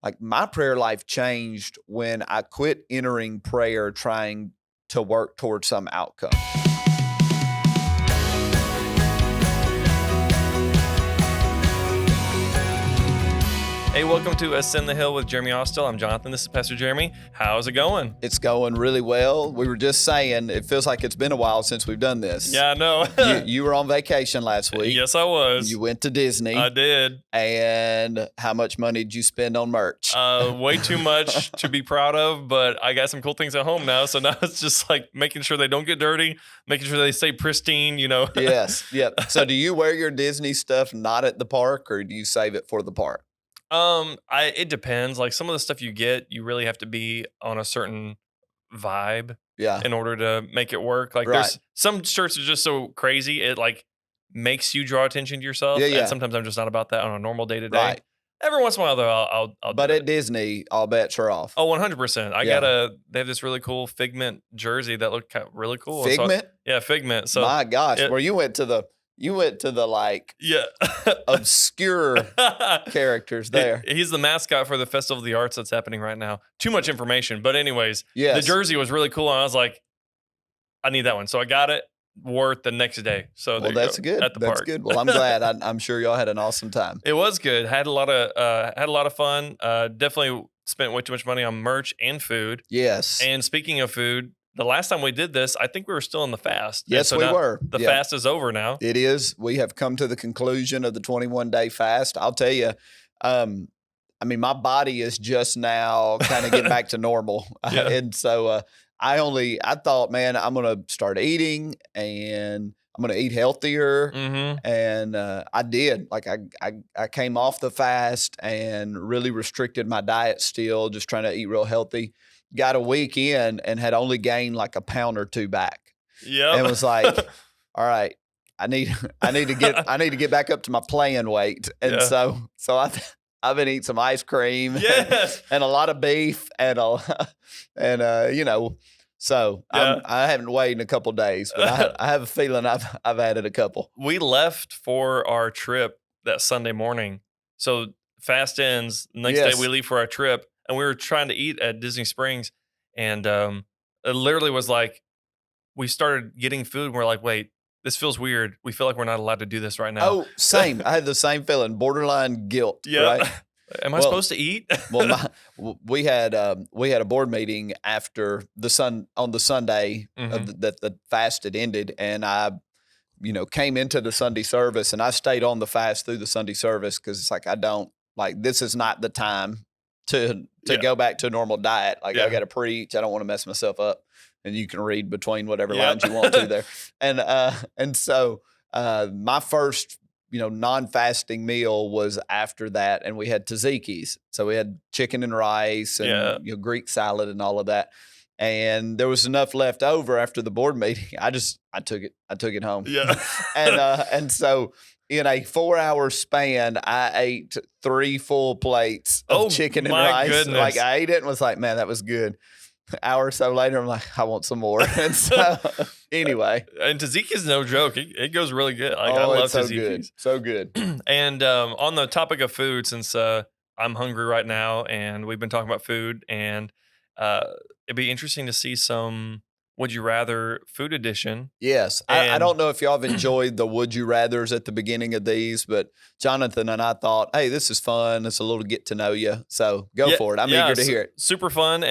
like my prayer life changed when I quit entering prayer trying to work towards some outcome. Hey, welcome to Ascend the Hill with Jeremy Austill. I'm Jonathan. This is Pastor Jeremy. How's it going? It's going really well. We were just saying, it feels like it's been a while since we've done this. Yeah, I know. You were on vacation last week. Yes, I was. You went to Disney. I did. And how much money did you spend on merch? Way too much to be proud of, but I got some cool things at home now. So now it's just like making sure they don't get dirty, making sure they stay pristine, you know. Yes. Yep. So do you wear your Disney stuff not at the park, or do you save it for the park? It depends. Like some of the stuff you get, you really have to be on a certain vibe in order to make it work. Like there's some shirts are just so crazy, it like makes you draw attention to yourself. Yeah. And sometimes I'm just not about that on a normal day to day. Right. Every once in a while though, I'll But do at it. Disney, all bets are off. Oh, 100%. They have this really cool Figment jersey that looked really cool. Figment? So, Figment. So my gosh, where you went to the like obscure characters there. He's the mascot for the Festival of the Arts that's happening right now. Too much information. But anyways, the jersey was really cool. And I was like, I need that one. So I got it, wore it the next day. So that's good. At the that's park. good. Well, I'm glad. I'm sure y'all had an awesome time. It was good. Had a lot of fun. Definitely spent way too much money on merch and food. Yes. And speaking of food, the last time we did this, I think we were still in the fast. Yes, we were. The fast is over now. It is. We have come to the conclusion of the 21-day fast. I'll tell you, my body is just now kind of getting back to normal. And so I thought, man, I'm going to start eating and I'm going to eat healthier. Mm-hmm. And I did. Like I came off the fast and really restricted my diet still, just trying to eat real healthy. Got a week in and had only gained like a pound or two back. Yeah. And was like, all right, I need to get back up to my playing weight. And so I've been eating some ice cream and a lot of beef so I haven't weighed in a couple of days, but I have a feeling I've added a couple. We left for our trip that Sunday morning. So fast ends, the next day we leave for our trip. And we were trying to eat at Disney Springs, and it literally was like we started getting food, and we're like, wait, this feels weird. We feel like we're not allowed to do this right now. Oh, same. I had the same feeling, borderline guilt. Yeah. Right? Am I supposed to eat? We had a board meeting after on the Sunday that the fast had ended, and I came into the Sunday service, and I stayed on the fast through the Sunday service because it's like this is not the time to go back to a normal diet. Like I got to preach. I don't want to mess myself up. And you can read between whatever lines you want to there. And so my first, non-fasting meal was after that. And we had tzatziki's. So we had chicken and rice and Greek salad and all of that. And there was enough left over after the board meeting. I took it home. Yeah. And so in a 4-hour span, I ate 3 full plates of chicken and rice. Goodness. Like I ate it and was like, man, that was good. An hour or so later, I'm like, I want some more. And so anyway. And tzatziki is no joke. It goes really good. I love tzatziki. So good. And on the topic of food, since I'm hungry right now and we've been talking about food, and it'd be interesting to see some Would You Rather food edition. Yes. I don't know if y'all have enjoyed the Would You Rathers at the beginning of these, but Jonathan and I thought, hey, this is fun. It's a little get to know you. So go for it. I'm eager to hear it. Super fun.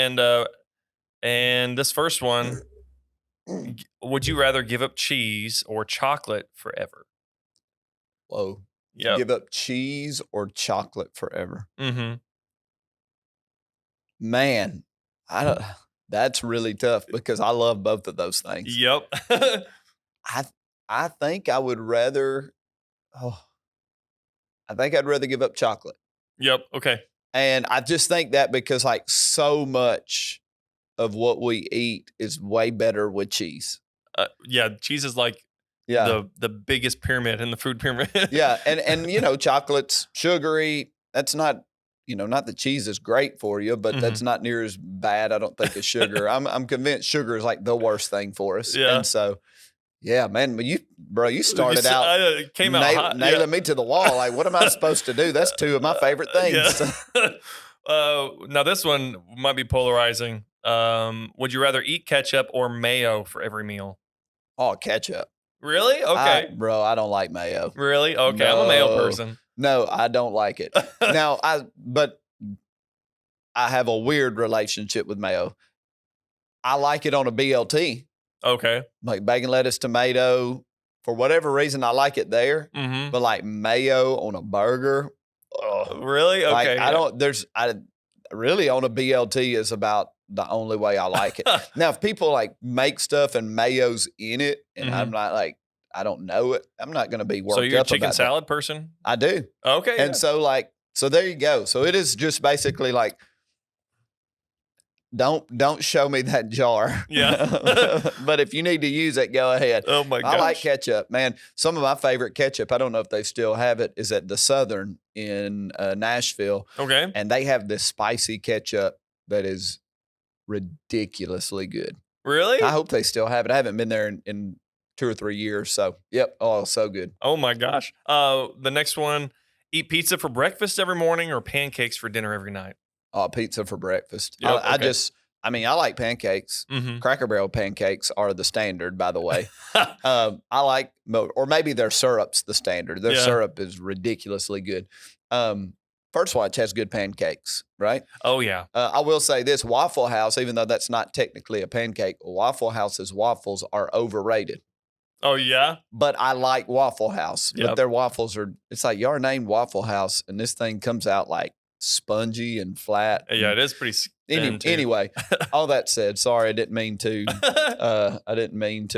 And this first one, would you rather give up cheese or chocolate forever? Whoa. Yeah. Give up cheese or chocolate forever? Mm-hmm. Man, that's really tough because I love both of those things. Yep. I think I would rather. I think I'd rather give up chocolate. Yep. Okay. And I just think that because like so much of what we eat is way better with cheese. Cheese is like the biggest pyramid in the food pyramid. Yeah, and chocolate's sugary. That's not. Not that cheese is great for you, but that's not near as bad, I don't think, as sugar. I'm convinced sugar is like the worst thing for us. Yeah. And so, yeah, man, you started out came out hot. Nailing me to the wall. Like, what am I supposed to do? That's 2 of my favorite things. Yeah. Now this one might be polarizing. Would you rather eat ketchup or mayo for every meal? Oh, ketchup. Really? Okay. Bro, I don't like mayo. Really? Okay. I'm a mayo No, person. no, I don't like it. Now, but I have a weird relationship with mayo. I like it on a BLT, Okay. like bacon, lettuce, tomato. For whatever reason, I like it there. Mm-hmm. But like mayo on a burger, Really? like Okay. I really on a BLT is about the only way I like it. Now, if people like make stuff and mayo's in it, and I'm Mhm. not like, I don't know it, I'm not going to be So worked you're a up chicken about that. salad person? I do. Okay. And Yeah. so there you go. So it is just basically like, don't show me that jar. Yeah. But if you need to use it, go ahead. Oh my I like gosh. ketchup, man. Some of my favorite ketchup, I don't know if they still have it, is at the Southern in Nashville. Okay. And they have this spicy ketchup that is ridiculously good. Really? I hope they still have it. I haven't been there in 2 or 3 years. So, yep. Oh, so good. Oh my gosh. The next one: eat pizza for breakfast every morning or pancakes for dinner every night. Oh, pizza for breakfast. Yep, okay. I like pancakes. Mm-hmm. Cracker Barrel pancakes are the standard, by the way. I like, or maybe their syrup's the standard. Their Yeah. syrup is ridiculously good. First Watch has good pancakes, right? Oh yeah. I will say this: Waffle House, even though that's not technically a pancake, Waffle House's waffles are overrated. Oh yeah. But I like Waffle House. Yep. But their waffles are, it's like y'all named Waffle House, and this thing comes out like spongy and flat. Yeah, it is pretty thin too. Anyway, all that said, sorry, I didn't mean to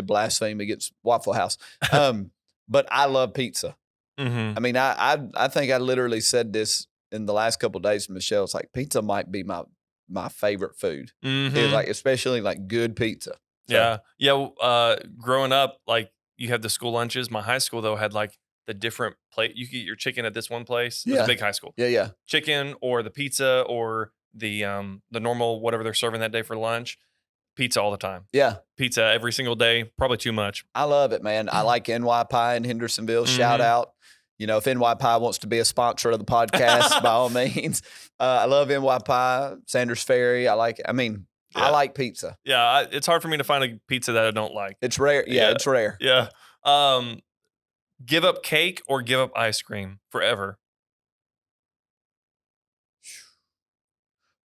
blaspheme against Waffle House. But I love pizza. Mm-hmm. I mean, I think I literally said this in the last couple of days to Michelle. It's like pizza might be my favorite food. Mm-hmm. It's like, especially like good pizza. So. Yeah. Growing up, like you have the school lunches. My high school though had like the different plate. You could eat your chicken at this one place. It was a big high school. Yeah. Chicken or the pizza or the normal whatever they're serving that day for lunch. Pizza all the time. Yeah. Pizza every single day. Probably too much. I love it, man. I like NY Pie in Hendersonville. Shout out. You know, if NY Pie wants to be a sponsor of the podcast, by all means. I love NY Pie, Sanders Ferry. I like pizza. Yeah, it's hard for me to find a pizza that I don't like. It's rare. Yeah, it's rare. Yeah. Give up cake or give up ice cream forever?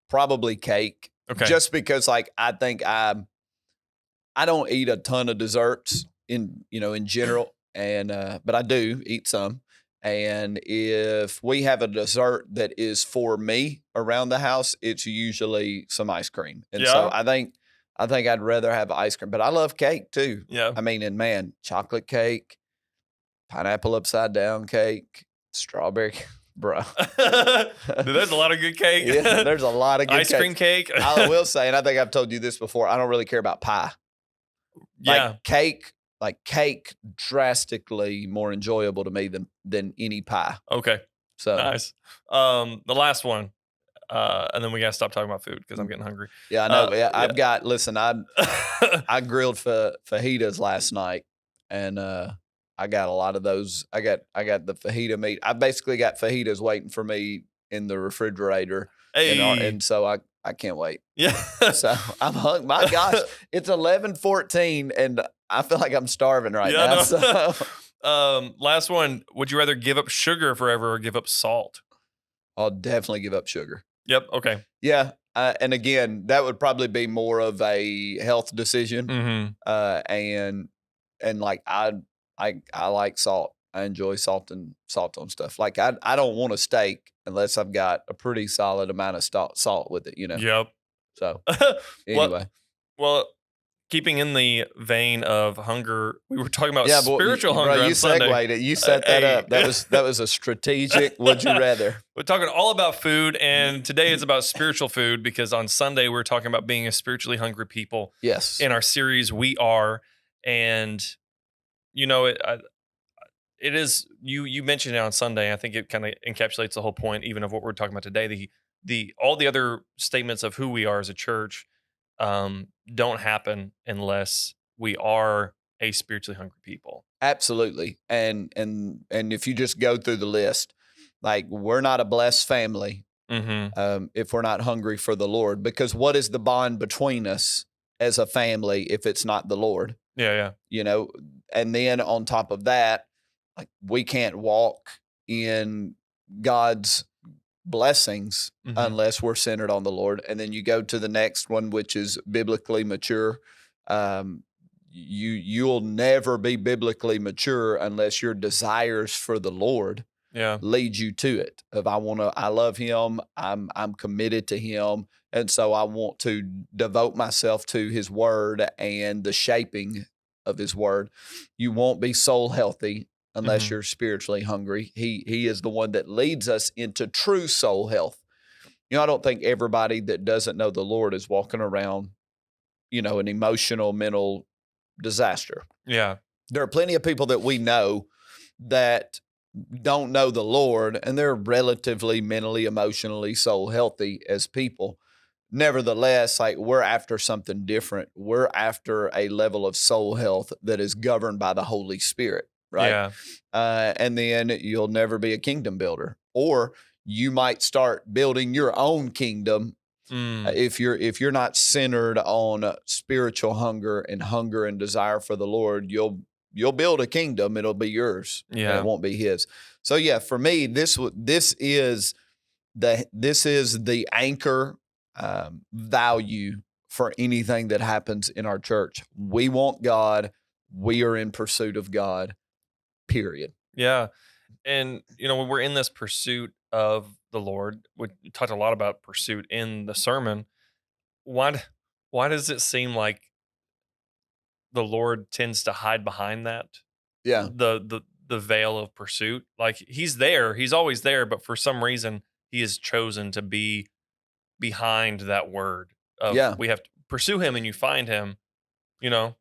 Probably cake. Okay. Just because, like, I think I don't eat a ton of desserts in general, and but I do eat some. And if we have a dessert that is for me around the house, it's usually some ice cream. And so I think I'd rather have ice cream, but I love cake too. Yeah. I mean, and man, chocolate cake, pineapple upside down cake, strawberry, bro. There's a lot of good cake. Yeah, there's a lot of good ice cream cake. I will say, and I think I've told you this before, I don't really care about pie. Yeah. Like cake drastically more enjoyable to me than any pie. Okay. So nice. The last one. And then we gotta stop talking about food because I'm getting hungry. Yeah, I know. I've got. Listen, I grilled fajitas last night, and I got a lot of those. I got the fajita meat. I basically got fajitas waiting for me in the refrigerator, and so I can't wait. Yeah. So I'm hungry. My gosh, it's 11:14, and I feel like I'm starving right now. No. So. Last one. Would you rather give up sugar forever or give up salt? I'll definitely give up sugar. Yep. Okay. Yeah. And again, that would probably be more of a health decision. Mm-hmm. And like I like salt. I enjoy salt on stuff. Like I don't want a steak unless I've got a pretty solid amount of salt with it. Yep. So anyway. Well, keeping in the vein of hunger, we were talking about spiritual hunger. Bro, you on Sunday. segued it. You set that up. That was a strategic. Would you rather? We're talking all about food, and today is about spiritual food because on Sunday we were talking about being a spiritually hungry people. Yes. In our series, We Are, and it is. You mentioned it on Sunday. I think it kind of encapsulates the whole point, even of what we're talking about today. The all the other statements of who we are as a church don't happen unless we are a spiritually hungry people. Absolutely. And if you just go through the list, like we're not a blessed family if we're not hungry for the Lord. Because what is the bond between us as a family if it's not the Lord? Yeah. And then on top of that, like we can't walk in God's blessings unless we're centered on the Lord. And then you go to the next one, which is biblically mature. You'll never be biblically mature unless your desires for the Lord lead you to it. I love him. I'm committed to him. And so I want to devote myself to his word and the shaping of his word. You won't be soul healthy unless you're spiritually hungry. He is the one that leads us into true soul health. I don't think everybody that doesn't know the Lord is walking around, an emotional, mental disaster. Yeah. There are plenty of people that we know that don't know the Lord, and they're relatively mentally, emotionally, soul healthy as people. Nevertheless, like we're after something different. We're after a level of soul health that is governed by the Holy Spirit, right? Yeah. And then you'll never be a kingdom builder, or you might start building your own kingdom. If you're not centered on spiritual hunger and desire for the Lord, you'll build a kingdom. It'll be yours. Yeah. And it won't be his. So yeah, for me, this is the anchor value for anything that happens in our church. We want God. We are in pursuit of God, period. Yeah. And, when we're in this pursuit of the Lord, we talked a lot about pursuit in the sermon. Why does it seem like the Lord tends to hide behind that? Yeah. The veil of pursuit. Like he's there, he's always there, but for some reason he has chosen to be behind that word of we have to pursue him and you find him,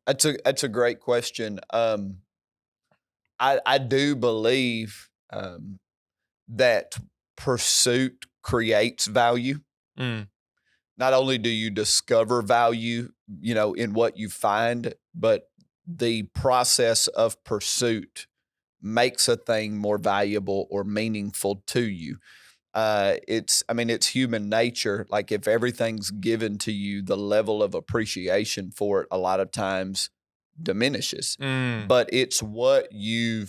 That's a great question. I do believe that pursuit creates value. Not only do you discover value, in what you find, but the process of pursuit makes a thing more valuable or meaningful to you. It's human nature. Like if everything's given to you, the level of appreciation for it a lot of times diminishes. But it's what you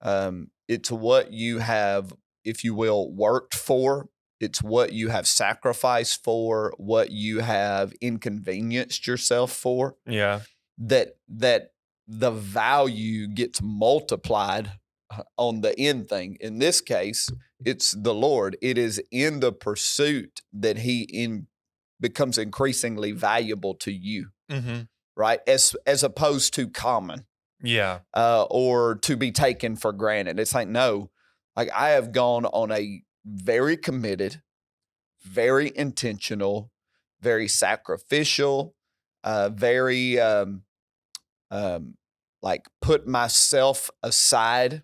have, if you will, worked for. It's what you have sacrificed for, what you have inconvenienced yourself for. Yeah. That the value gets multiplied on the end thing. In this case, it's the Lord. It is in the pursuit that he becomes increasingly valuable to you, right? As opposed to common, or to be taken for granted. It's like, no, like I have gone on a very committed, very intentional, very sacrificial, very like put myself aside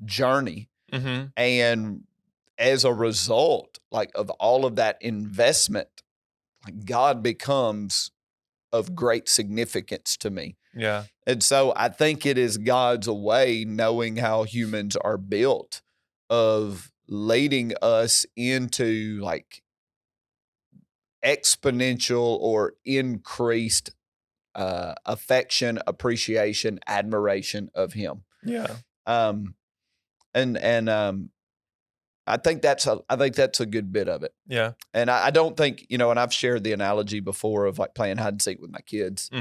journey. And as a result, like of all of that investment, like God becomes of great significance to me. Yeah. And so I think it is God's way, knowing how humans are built, of leading us into like exponential or increased affection, appreciation, admiration of him. Yeah. And I think that's a good bit of it. Yeah. And I don't think, and I've shared the analogy before of like playing hide and seek with my kids,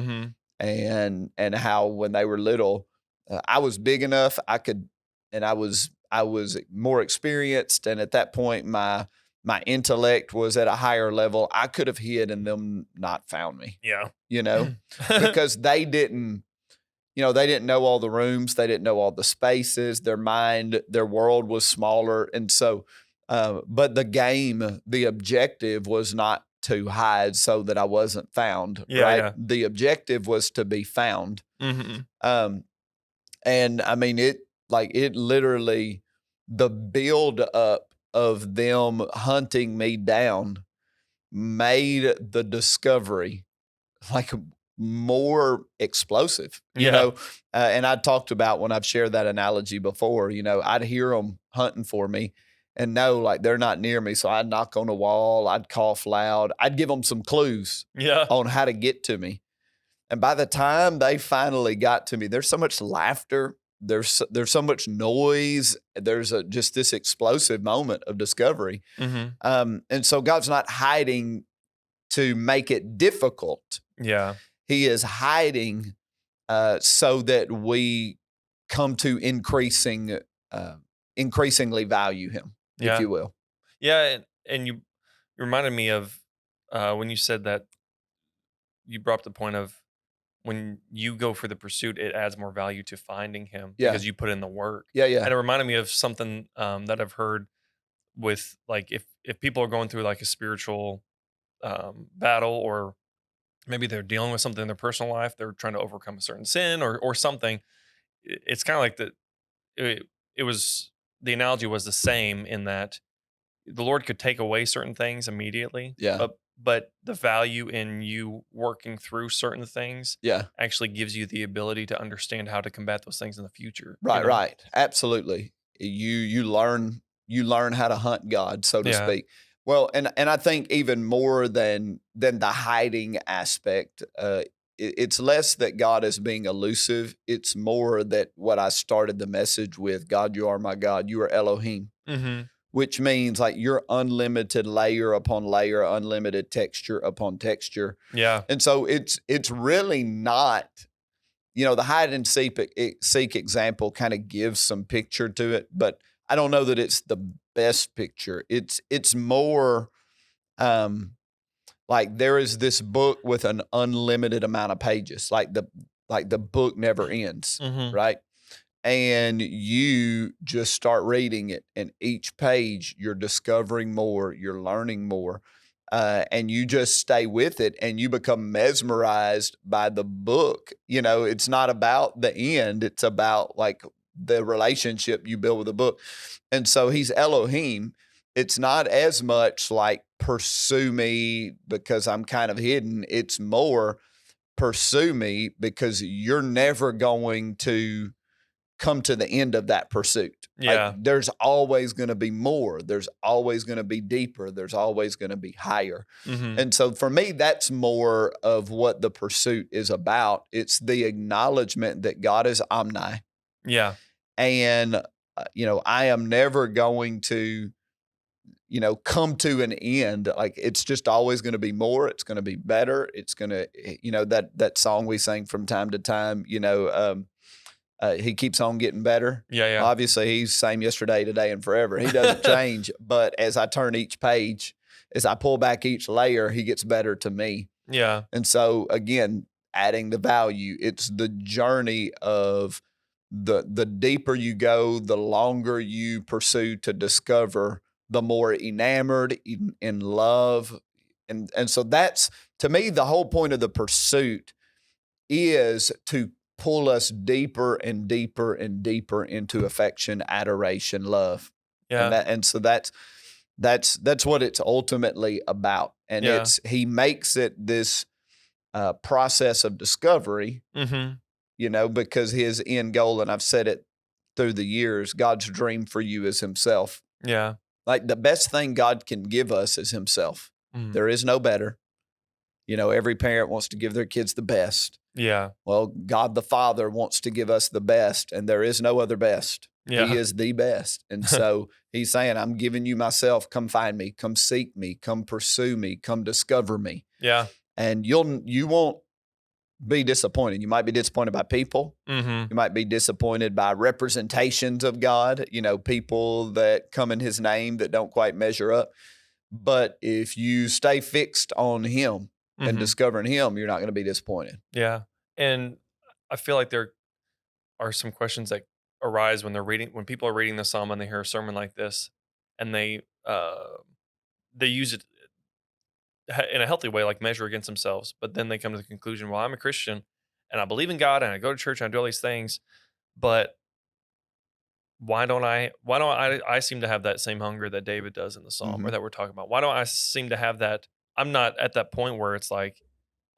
and how when they were little, I was big enough and I was more experienced, and at that point my intellect was at a higher level. I could have hid and them not found me. Yeah. Because they didn't know all the rooms. They didn't know all the spaces. Their world was smaller. And so, but the objective was not to hide so that I wasn't found, right? Yeah. The objective was to be found. And I mean, it literally, the build up of them hunting me down made the discovery like more explosive, and I talked about when I've shared that analogy before, I'd hear them hunting for me and know like they're not near me. So I'd knock on a wall, I'd cough loud, I'd give them some clues on how to get to me. And by the time they finally got to me, there's so much laughter. There's so much noise. There's just this explosive moment of discovery. And so God's not hiding to make it difficult. Yeah. He is hiding so that we come to increasingly value him, if you will. Yeah. And you reminded me of when you said that, you brought up the point of when you go for the pursuit, it adds more value to finding him because you put in the work. Yeah. And it reminded me of something that I've heard with, like, if people are going through like a spiritual battle, or maybe they're dealing with something in their personal life, they're trying to overcome a certain sin or something. It's kind of like it was, the analogy was the same in that the Lord could take away certain things immediately. Yeah. But the value in you working through certain things Yeah. actually gives you the ability to understand how to combat those things in the future. Right, right. Absolutely. You learn how to hunt God, so to speak. Well, and I think even more than the hiding aspect, it's less that God is being elusive. It's more that what I started the message with, God, you are my God. You are Elohim. Which means like you're unlimited layer upon layer, unlimited texture upon texture. Yeah. And so it's really not, the hide and seek example kind of gives some picture to it, but I don't know that it's the best picture. It's more like there is this book with an unlimited amount of pages, like the book never ends, right? And you just start reading it, and each page you're discovering more, you're learning more, and you just stay with it, and you become mesmerized by the book. It's not about the end; it's about like the relationship you build with the book. And so he's Elohim. It's not as much like pursue me because I'm kind of hidden. It's more pursue me because you're never going to come to the end of that pursuit. Yeah. Like, there's always going to be more. There's always going to be deeper. There's always going to be higher. And so for me, that's more of what the pursuit is about. It's the acknowledgement that God is omni. Yeah. And, I am never going to, come to an end. Like, it's just always going to be more. It's going to be better. It's going to, that song we sang from time to time, he keeps on getting better. Yeah. Obviously, he's same yesterday, today, and forever. He doesn't change. But as I turn each page, as I pull back each layer, he gets better to me. Yeah. And so, again, adding the value, it's the journey of the deeper you go, the longer you pursue to discover, the more enamored, in love. And so that's, to me, the whole point of the pursuit is to pull us deeper and deeper and deeper into affection, adoration, love. Yeah. And so that's what it's ultimately about. And he makes it this process of discovery, because his end goal, and I've said it through the years, God's dream for you is himself. Yeah. Like, the best thing God can give us is himself. There is no better. Every parent wants to give their kids the best. Yeah. Well, God the Father wants to give us the best, and there is no other best. Yeah. He is the best. And so he's saying, I'm giving you myself. Come find me. Come seek me. Come pursue me. Come discover me. Yeah. And you won't be disappointed. You might be disappointed by people. You might be disappointed by representations of God, people that come in his name that don't quite measure up. But if you stay fixed on him and discovering him, you're not going to be disappointed. Yeah. And I feel like there are some questions that arise when people are reading the Psalm and they hear a sermon like this, and they use it in a healthy way, like measure against themselves. But then they come to the conclusion, well, I'm a Christian and I believe in God and I go to church and I do all these things, but why don't I seem to have that same hunger that David does in the Psalm, or that we're talking about? Why don't I seem to have that? I'm not at that point where it's like,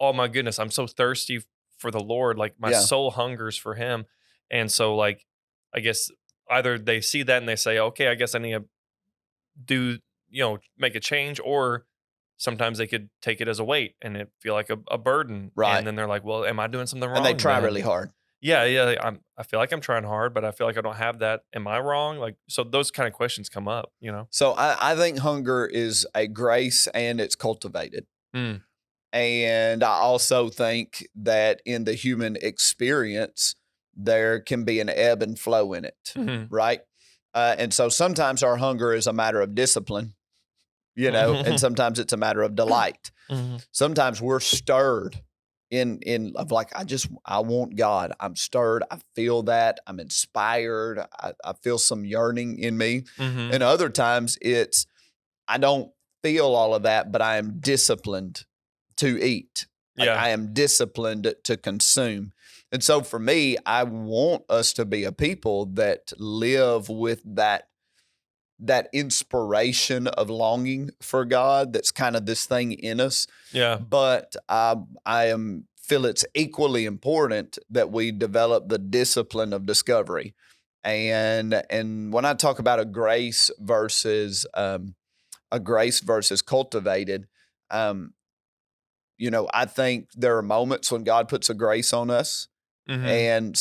oh my goodness, I'm so thirsty for the Lord. Like, my soul hungers for him. And so, like, I guess either they see that and they say, okay, I guess I need to make a change, or sometimes they could take it as a weight and it feel like a burden. Right. And then they're like, well, am I doing something And they wrong try then? really hard. Yeah. I feel like I'm trying hard, but I feel like I don't have that. Am I wrong? Like, so those kind of questions come up, So I think hunger is a grace and it's cultivated. Mm. And I also think that in the human experience, there can be an ebb and flow in it, Mm-hmm. right? And so sometimes our hunger is a matter of discipline, and sometimes it's a matter of delight. Mm-hmm. Sometimes we're stirred in of like, I want God. I'm stirred. I feel that. I'm inspired. I feel some yearning in me. Mm-hmm. And other times it's, I don't feel all of that, but I am disciplined to eat. Like Yeah. I am disciplined to consume. And so for me, I want us to be a people that live with that inspiration of longing for God. That's kind of this thing in us. Yeah. But feel it's equally important that we develop the discipline of discovery. And when I talk about a grace versus cultivated, I think there are moments when God puts a grace on us. Mm-hmm. And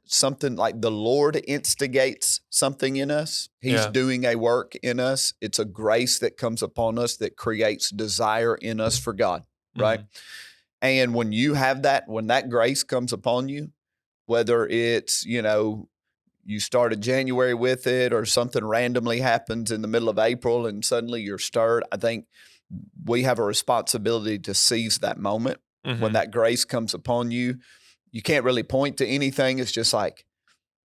something like the Lord instigates something in us. He's doing a work in us. It's a grace that comes upon us that creates desire in us for God, right? Mm-hmm. And when you have that, when that grace comes upon you, whether it's, you started January with it or something randomly happens in the middle of April and suddenly you're stirred, I think we have a responsibility to seize that moment. Mm-hmm. When that grace comes upon you. You can't really point to anything. It's just like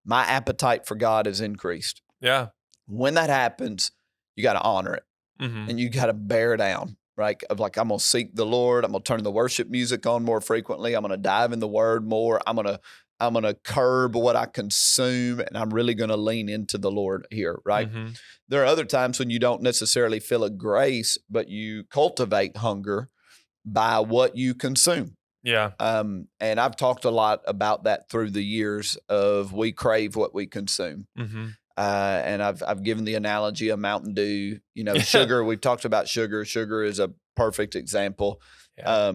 my appetite for God is increased. Yeah. When that happens, you got to honor it. Mm-hmm. And you got to bear down, right? Of like, I'm going to seek the Lord. I'm going to turn the worship music on more frequently. I'm going to dive in the word more. I'm going to curb what I consume. And I'm really going to lean into the Lord here, right? Mm-hmm. There are other times when you don't necessarily feel a grace, but you cultivate hunger by what you consume. Yeah. And I've talked a lot about that through the years of we crave what we consume. Mm-hmm. And I've given the analogy of Mountain Dew, sugar. We've talked about sugar. Sugar is a perfect example. Yeah.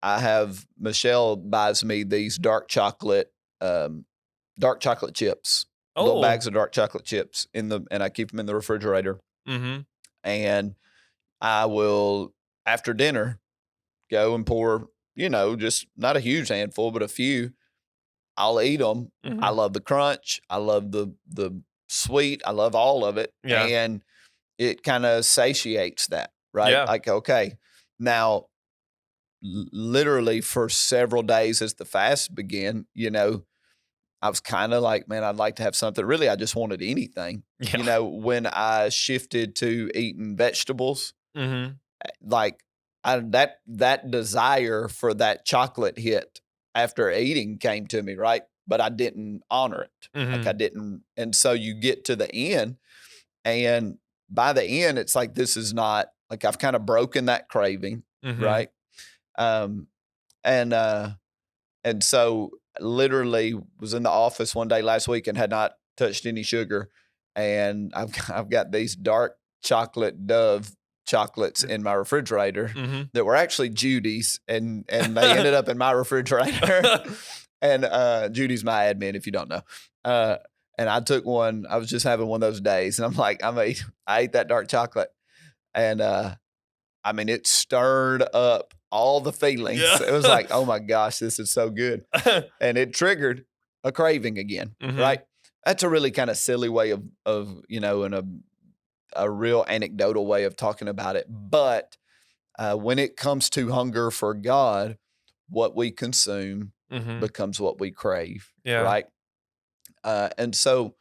I have, Michelle buys me these dark chocolate chips, little bags of dark chocolate chips and I keep them in the refrigerator. Mm-hmm. And I will, after dinner, go and pour, just not a huge handful, but a few. I'll eat them. Mm-hmm. I love the crunch. I love the sweet. I love all of it. Yeah. And it kind of satiates that, right? Yeah. Like, okay, now literally for several days as the fast began, I was kind of like, man, I'd like to have something. Really, I just wanted anything. Yeah. When I shifted to eating vegetables, mm-hmm. like, that desire for that chocolate hit after eating came to me, right? But I didn't honor it. Mm-hmm. Like I didn't. And so you get to the end, and by the end, it's like, this is not, like I've kind of broken that craving, mm-hmm. right? And so literally was in the office one day last week and had not touched any sugar. And I've got these dark chocolate Dove chocolates in my refrigerator, mm-hmm. that were actually Judy's, and they ended up in my refrigerator. And Judy's my admin, if you don't know. And I took one. I was just having one of those days, and I'm like, I ate that dark chocolate, and it stirred up all the feelings. Yeah. It was like, oh my gosh, this is so good, and it triggered a craving again. Mm-hmm. Right? That's a really kind of silly way of in a real anecdotal way of talking about it. But when it comes to hunger for God, what we consume, mm-hmm. becomes what we crave, yeah. right? And so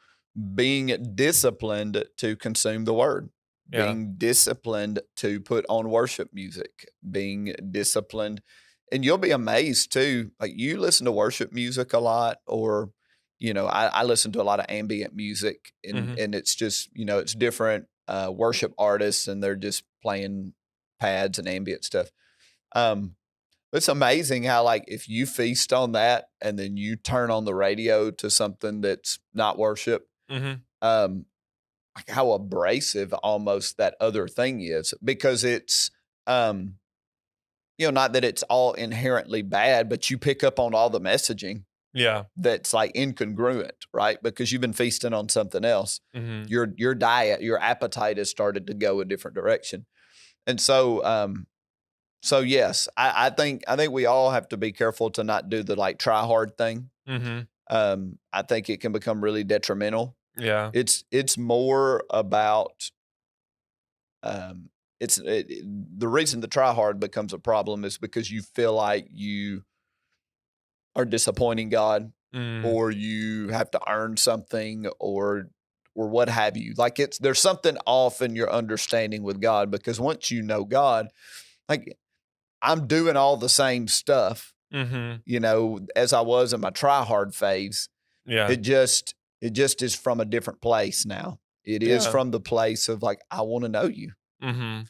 being disciplined to consume the word, yeah. being disciplined to put on worship music, being disciplined. And you'll be amazed too. Like, you listen to worship music a lot, or, I listen to a lot of ambient music, and, mm-hmm. and it's just, it's different worship artists, and they're just playing pads and ambient stuff. It's amazing how, like, if you feast on that and then you turn on the radio to something that's not worship, mm-hmm. how abrasive almost that other thing is, because it's, not that it's all inherently bad, but you pick up on all the messaging that's like incongruent, right? Because you've been feasting on something else. Mm-hmm. Your diet, your appetite has started to go a different direction. And so yes, I think we all have to be careful to not do the like try hard thing. Mm-hmm. I think it can become really detrimental. Yeah. It's more about the reason the try hard becomes a problem is because you feel like you are disappointing God, or you have to earn something, or what have you. Like there's something off in your understanding with God, because once you know God, like I'm doing all the same stuff, as I was in my try hard phase. Yeah. It just is from a different place now. It is from the place of like, I want to know you. Mm-hmm.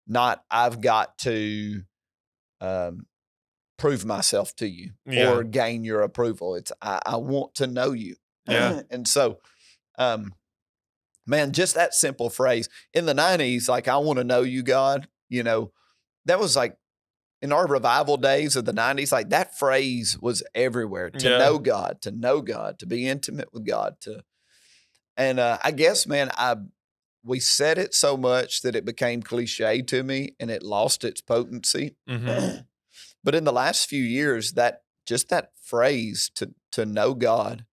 Not I've got to prove myself to you or gain your approval. It's I want to know you. Yeah. And so, man, just that simple phrase in the 90s, like, I want to know you, God, that was like in our revival days of the 90s, like that phrase was everywhere. To know God, to be intimate with God, and I guess, man, we said it so much that it became cliche to me and it lost its potency. Mm-hmm. But in the last few years, that phrase to know God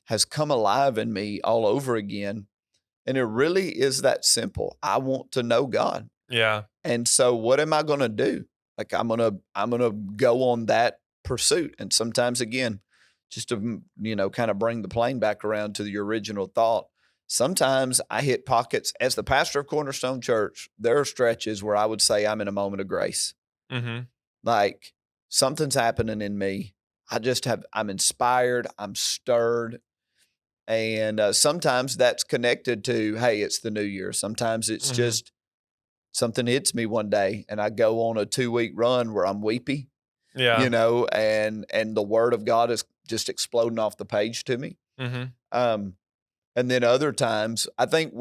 has come alive in me all over again. And it really is that simple. I want to know God. Yeah. And so what am I going to do? Like I'm going to go on that pursuit. And sometimes, again, just to, kind of bring the plane back around to your original thought, sometimes I hit pockets as the pastor of Cornerstone Church. There are stretches where I would say I'm in a moment of grace. Mm-hmm. Like something's happening in me. I'm inspired. I'm stirred. And sometimes that's connected to, hey, it's the new year. Sometimes it's just something hits me one day and I go on a 2-week run where I'm weepy, and the word of God is just exploding off the page to me. And then other times, I think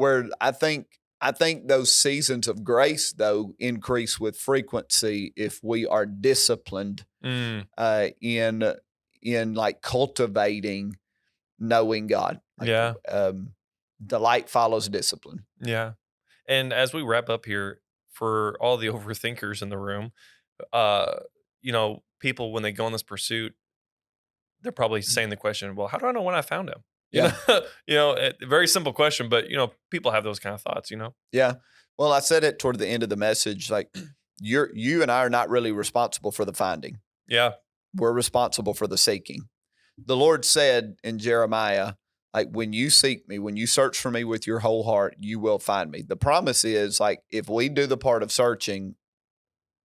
those seasons of grace, though, increase with frequency if we are disciplined in like cultivating knowing God. Like, delight follows discipline. Yeah. And as we wrap up here, for all the overthinkers in the room, people, when they go on this pursuit, they're probably saying the question, well, how do I know when I found him? Very simple question, but people have those kind of thoughts, Yeah. Well, I said it toward the end of the message, like you and I are not really responsible for the finding. Yeah. We're responsible for the seeking. The Lord said in Jeremiah, like, when you seek me, when you search for me with your whole heart, you will find me. The promise is, like, if we do the part of searching,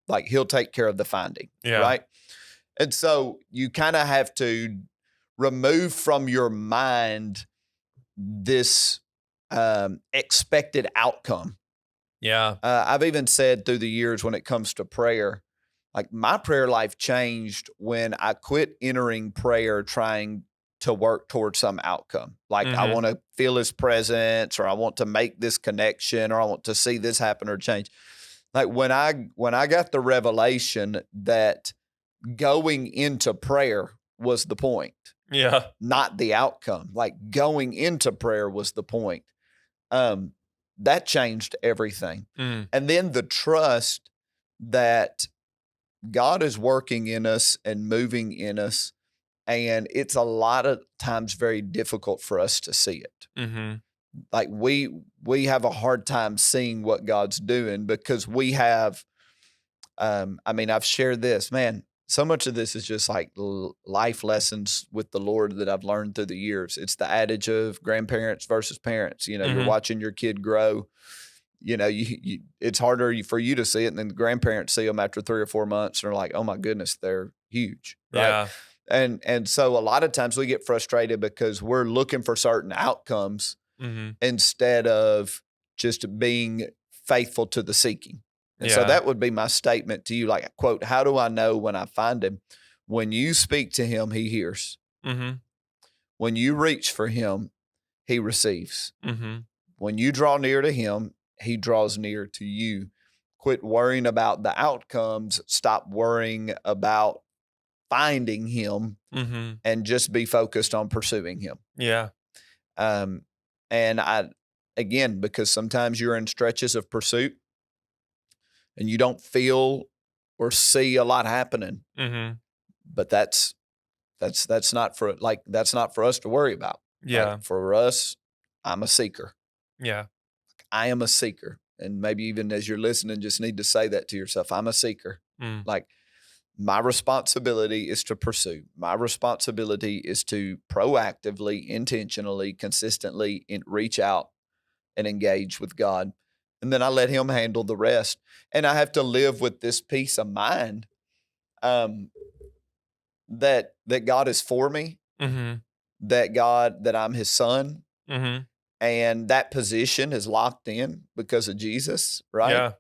like, he'll take care of the finding. Yeah. Right. And so you kind of have to remove from your mind this expected outcome. Yeah. I've even said through the years, when it comes to prayer, like, my prayer life changed when I quit entering prayer trying to work towards some outcome. Like, I want to feel his presence, or I want to make this connection, or I want to see this happen or change. Like, when I got the revelation that going into prayer was the point. Yeah. Not the outcome. Like, going into prayer was the point. That changed everything. And then the trust that God is working in us and moving in us, and it's a lot of times very difficult for us to see it. Like, we have a hard time seeing what God's doing because we have, I've shared this, man, so much of this is just like life lessons with the Lord that I've learned through the years. It's the adage of grandparents versus parents. You're watching your kid grow. It's harder for you to see it, and then the grandparents see them after 3 or 4 months and are like, oh my goodness, they're huge. Right. Yeah. And so a lot of times we get frustrated because we're looking for certain outcomes instead of just being faithful to the seeking. And so that would be my statement to you, like, quote, how do I know when I find him? When you speak to him, he hears. When you reach for him, he receives. when you draw near to him, he draws near to you. Quit worrying about the outcomes. Stop worrying about finding him, and just be focused on pursuing him. Yeah. And again, because sometimes you're in stretches of pursuit and you don't feel or see a lot happening, but that's not for us to worry about. Yeah. Like, for us, I'm a seeker. Yeah. I am a seeker. And maybe even as you're listening, just need to say that to yourself. I'm a seeker. Like, my responsibility is to pursue. My responsibility is to proactively, intentionally, consistently reach out and engage with God. And then I let him handle the rest. And I have to live with this peace of mind that God is for me, that I'm his son, and that position is locked in because of Jesus, right? Yeah.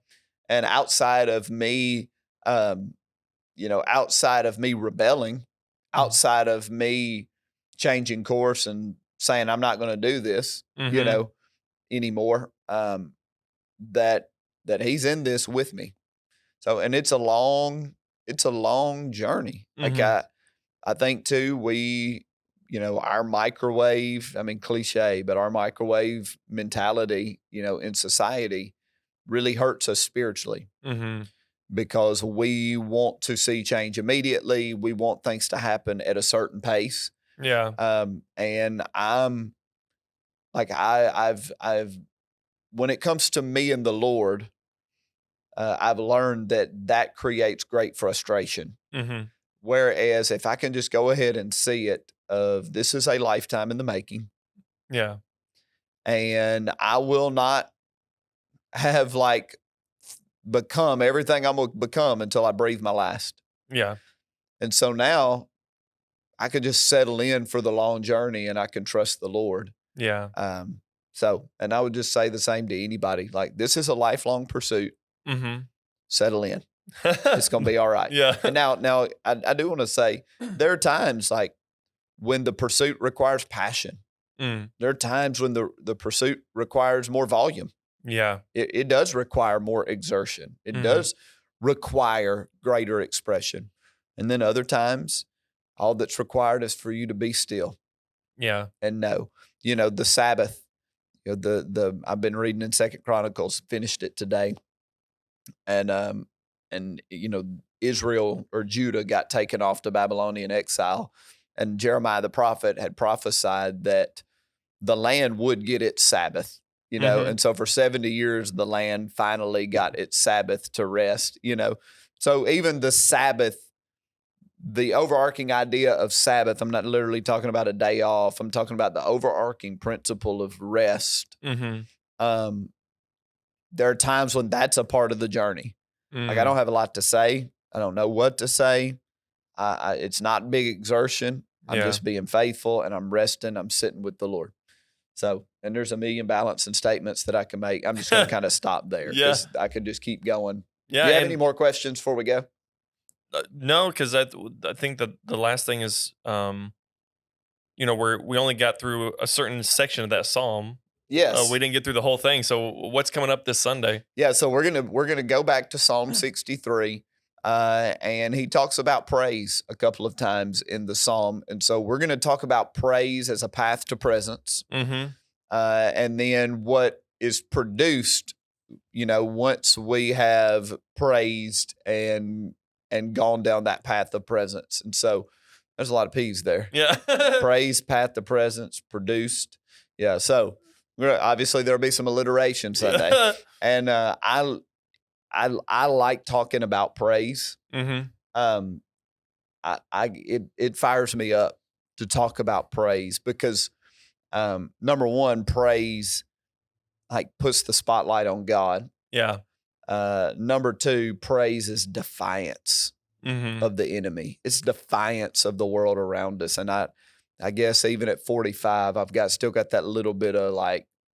And outside of me, outside of me rebelling, outside of me changing course and saying I'm not going to do this, anymore, that he's in this with me. So, and it's a long journey. Like, I think too, we, our microwave, I mean, cliche, but our microwave mentality, in society really hurts us spiritually. Because we want to see change immediately. We want things to happen at a certain pace. Yeah. And I'm like, I've when it comes to me and the Lord, I've learned that creates great frustration. Whereas if I can just go ahead and see it, this is a lifetime in the making. Yeah. And I will not have become everything I'm going to become until I breathe my last. Yeah. And so now I can just settle in for the long journey and I can trust the Lord. Yeah. And I would just say the same to anybody. Like, this is a lifelong pursuit. Settle in. It's going to be all right. Yeah. And now I do want to say there are times like when the pursuit requires passion. There are times when the pursuit requires more volume. Yeah. It does require more exertion. It does require greater expression. And then other times, all that's required is for you to be still. Yeah. And know, the Sabbath, I've been reading in 2 Chronicles, finished it today. And Israel or Judah got taken off to Babylonian exile. And Jeremiah the prophet had prophesied that the land would get its Sabbath. And so for 70 years, the land finally got its Sabbath to rest, So even the Sabbath, the overarching idea of Sabbath, I'm not literally talking about a day off. I'm talking about the overarching principle of rest. There are times when that's a part of the journey. Like, I don't have a lot to say. I don't know what to say. It's not big exertion. I'm just being faithful and I'm resting. I'm sitting with the Lord. So, and there's a million balancing statements that I can make. I'm just going to kind of stop there because I could just keep going. Yeah. Do you have any more questions before we go? No, because I think that the last thing is, we only got through a certain section of that psalm. Yes. We didn't get through the whole thing. So what's coming up this Sunday? Yeah. So we're gonna go back to Psalm 63. And he talks about praise a couple of times in the psalm. And so we're going to talk about praise as a path to presence. And then what is produced, once we have praised and gone down that path of presence. And so there's a lot of P's there. Yeah. Praise, path to presence, produced. Yeah. So obviously there'll be some alliteration Sunday. And I like talking about praise. It fires me up to talk about praise because number one, praise puts the spotlight on God. Yeah. Number two, praise is defiance of the enemy. It's defiance of the world around us. And I guess even at 45, I've still got that little bit of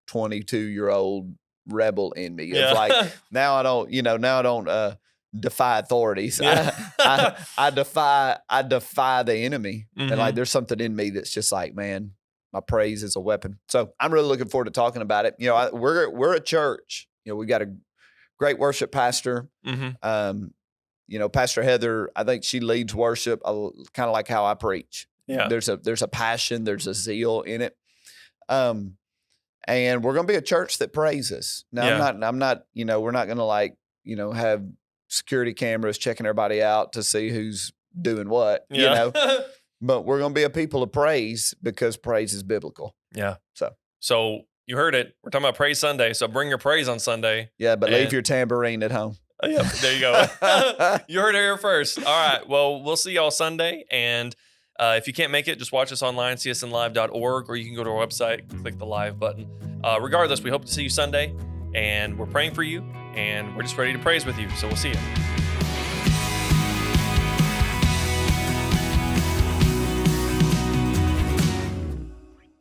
22-year-old rebel in me. Of now I don't defy authorities. Yeah. I defy the enemy. And there's something in me that's just man, my praise is a weapon. So I'm really looking forward to talking about it. We're a church. We got a great worship pastor. Pastor Heather, I think she leads worship kind of like how I preach. Yeah. There's a passion, there's a zeal in it. And we're going to be a church that praises. Now, I'm not, we're not going to have security cameras checking everybody out to see who's doing what, but we're going to be a people of praise because praise is biblical. Yeah. So you heard it. We're talking about Praise Sunday. So bring your praise on Sunday. Yeah, but leave your tambourine at home. Yep, there you go. You heard it here first. All right. Well, we'll see y'all Sunday. And if you can't make it, just watch us online, csnlive.org, or you can go to our website, click the live button. Regardless, we hope to see you Sunday, and we're praying for you, and we're just ready to praise with you. So we'll see you.